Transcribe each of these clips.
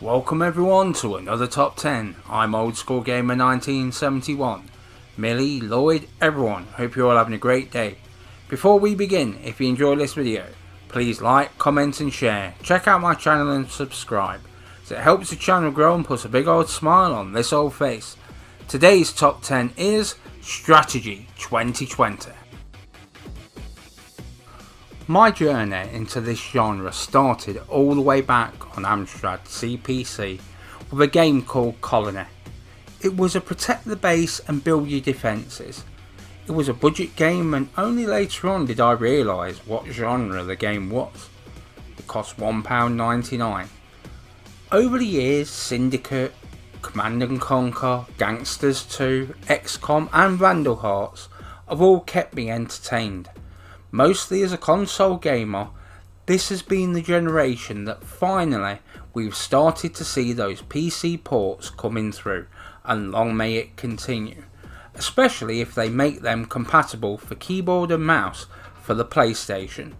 Welcome everyone to another top 10. I'm Old School Gamer 1971. Millie, Lloyd, everyone, hope you're all having a great day. Before we begin, if you enjoyed this video, please like, comment and share. Check out my channel and subscribe, as it helps the channel grow and puts a big old smile on this old face. Today's top 10 is Strategy 2020. My journey into this genre started all the way back on Amstrad CPC with a game called Colony. It was a protect the base and build your defences. It was a budget game, and only later on did I realise what genre the game was. It cost £1.99. Over the years, Syndicate, Command & Conquer, Gangsters 2, XCOM and Vandal Hearts have all kept me entertained. Mostly as a console gamer, this has been the generation that finally we've started to see those PC ports coming through, and long may it continue, especially if they make them compatible for keyboard and mouse for the PlayStation.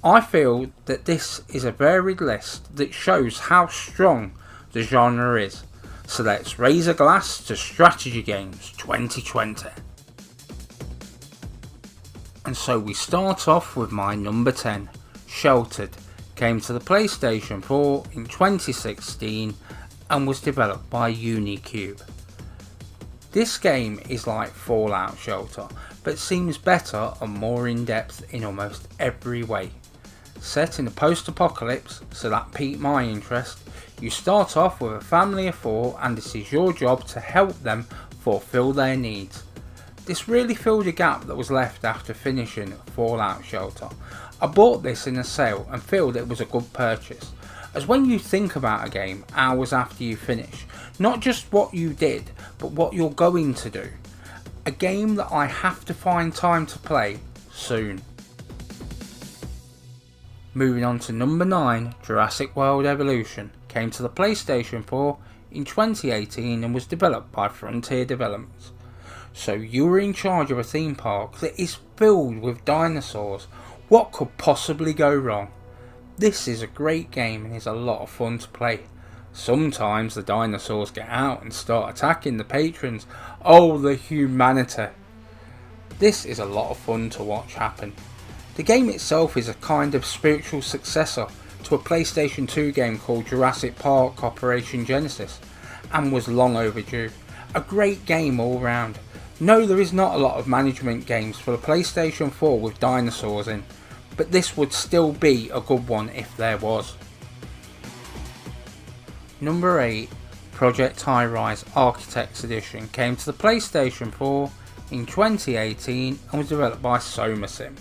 I feel that this is a varied list that shows how strong the genre is, so let's raise a glass to Strategy Games 2020. And so we start off with my number 10, Sheltered. Came to the PlayStation 4 in 2016 and was developed by Unicube. This game is like Fallout Shelter, but seems better and more in depth in almost every way. Set in a post-apocalypse, so that piqued my interest. You start off with a family of 4 and it is your job to help them fulfill their needs. This really filled a gap that was left after finishing Fallout Shelter. I bought this in a sale and feel that it was a good purchase, as when you think about a game hours after you finish, not just what you did, but what you're going to do. A game that I have to find time to play soon. Moving on to number 9, Jurassic World Evolution. Came to the PlayStation 4 in 2018 and was developed by Frontier Developments. So you were in charge of a theme park that is filled with dinosaurs. What could possibly go wrong? This is a great game and is a lot of fun to play. Sometimes the dinosaurs get out and start attacking the patrons. Oh, the humanity. This is a lot of fun to watch happen. The game itself is a kind of spiritual successor to a PlayStation 2 game called Jurassic Park Operation Genesis, and was long overdue. A great game all round. No, there is not a lot of management games for the PlayStation 4 with dinosaurs in, but this would still be a good one if there was. Number 8, Project High Rise Architects Edition. Came to the PlayStation 4 in 2018 and was developed by SomaSim.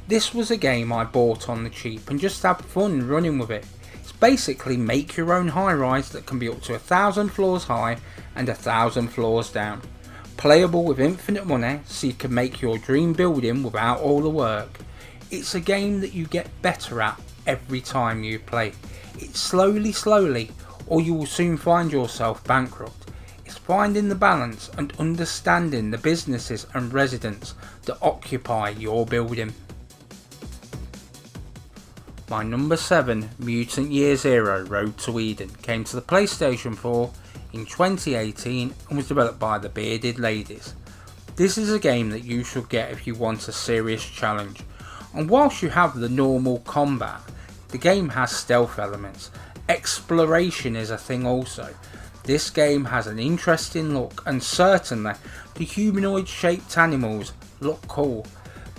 This was a game I bought on the cheap and just had fun running with it. It's basically make your own high rise that can be up to 1,000 floors high and 1,000 floors down. Playable with infinite money, so you can make your dream building without all the work. It's a game that you get better at every time you play. It's slowly, or you will soon find yourself bankrupt. It's finding the balance and understanding the businesses and residents that occupy your building. My number 7, Mutant Year Zero Road to Eden, came to the PlayStation 4 in 2018 and was developed by the Bearded Ladies. This is a game that you should get if you want a serious challenge, and whilst you have the normal combat, the game has stealth elements. Exploration is a thing also. This game has an interesting look, and certainly the humanoid shaped animals look cool,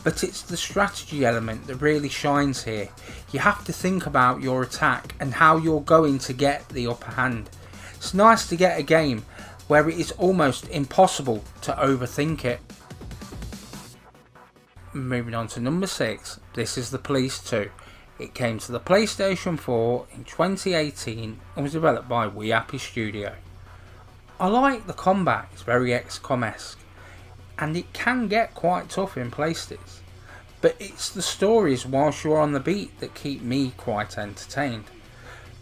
but it's the strategy element that really shines here. You have to think about your attack and how you're going to get the upper hand. It's nice to get a game where it is almost impossible to overthink it. Moving on to number 6, This Is the Police 2. It came to the PlayStation 4 in 2018 and was developed by We Happy Studio. I like the combat, it's very XCOM-esque, and it can get quite tough in places, but it's the stories whilst you're on the beat that keep me quite entertained.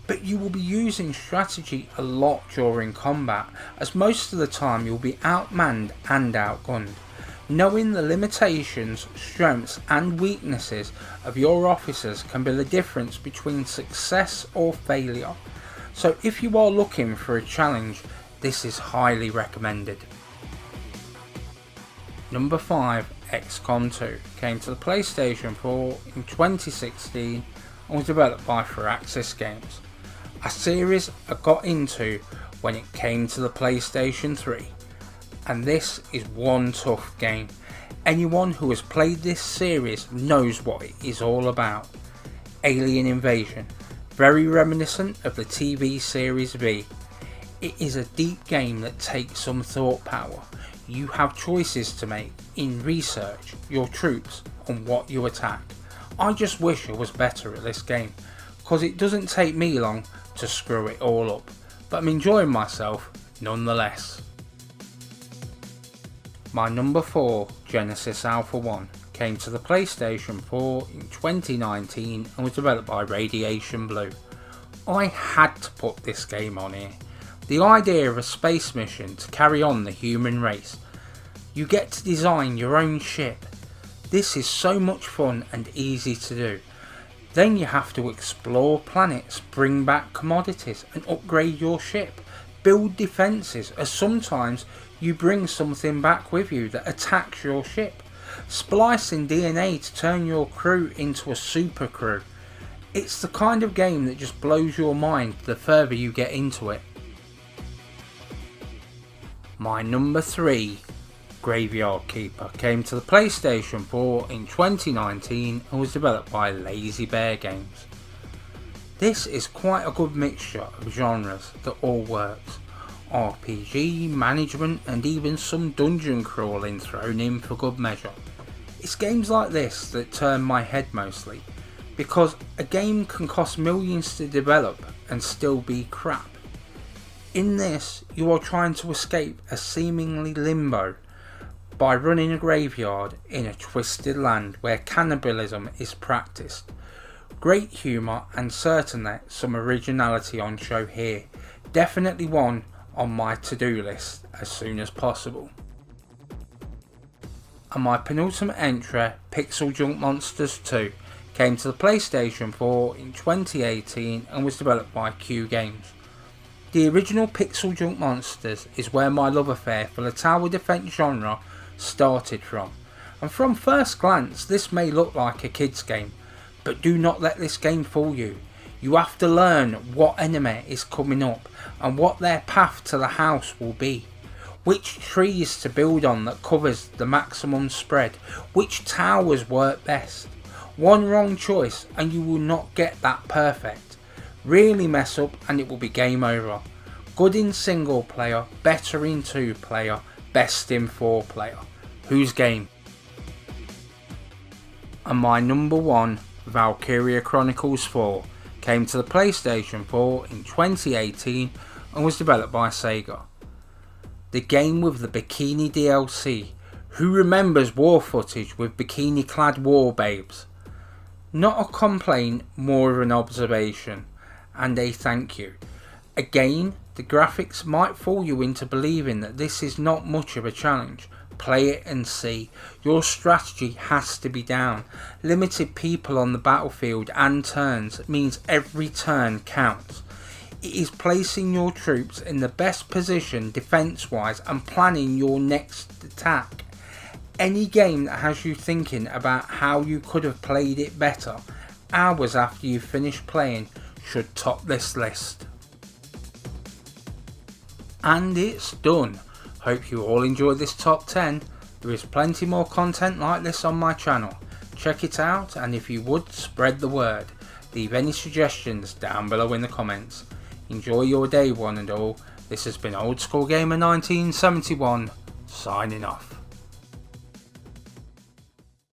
But you will be using strategy a lot during combat, as most of the time you'll be outmanned and outgunned. Knowing the limitations, strengths and weaknesses of your officers can be the difference between success or failure. So if you are looking for a challenge, this is highly recommended. Number 5, XCOM 2 came to the PlayStation 4 in 2016 and was developed by Firaxis Games, a series I got into when it came to the PlayStation 3, and this is one tough game. Anyone who has played this series knows what it is all about. Alien invasion, very reminiscent of the TV series V. It is a deep game that takes some thought power. You have choices to make in research, your troops, and what you attack. I just wish I was better at this game, cause it doesn't take me long to screw it all up, but I'm enjoying myself nonetheless. My number 4, Genesis Alpha 1, came to the PlayStation 4 in 2019 and was developed by Radiation Blue. I had to put this game on here. The idea of a space mission to carry on the human race. You get to design your own ship. This is so much fun and easy to do. Then you have to explore planets, bring back commodities and upgrade your ship. Build defences, as sometimes you bring something back with you that attacks your ship. Splicing DNA to turn your crew into a super crew. It's the kind of game that just blows your mind the further you get into it. My number 3, Graveyard Keeper, came to the PlayStation 4 in 2019 and was developed by Lazy Bear Games. This is quite a good mixture of genres that all works. RPG, management and even some dungeon crawling thrown in for good measure. It's games like this that turn my head mostly, because a game can cost millions to develop and still be crap. In this, you are trying to escape a seemingly limbo by running a graveyard in a twisted land where cannibalism is practiced. Great humour and certainly some originality on show here. Definitely one on my to-do list as soon as possible. And my penultimate entry, Pixel Junk Monsters 2, came to the PlayStation 4 in 2018 and was developed by Q Games. The original Pixel Junk Monsters is where my love affair for the tower defense genre started from, and from first glance this may look like a kids game, but do not let this game fool you. You have to learn what enemy is coming up and what their path to the house will be, which trees to build on that covers the maximum spread, which towers work best. One wrong choice and you will not get that perfect. Really mess up and it will be game over. Good in single player, better in 2 player, best in 4 player. Whose game? And my number 1, Valkyria Chronicles 4, came to the PlayStation 4 in 2018 and was developed by Sega. The game with the bikini DLC. Who remembers war footage with bikini clad war babes? Not a complaint, more of an observation, and a thank you. Again, the graphics might fool you into believing that this is not much of a challenge. Play it and see. Your strategy has to be down. Limited people on the battlefield and turns means every turn counts. It is placing your troops in the best position defense wise and planning your next attack. Any game that has you thinking about how you could have played it better hours after you finish playing should top this list. And it's done. Hope you all enjoyed this top 10. There is plenty more content like this on my channel. Check it out, and if you would, spread the word. Leave any suggestions down below in the comments. Enjoy your day one and all. This has been Old School Gamer 1971 signing off.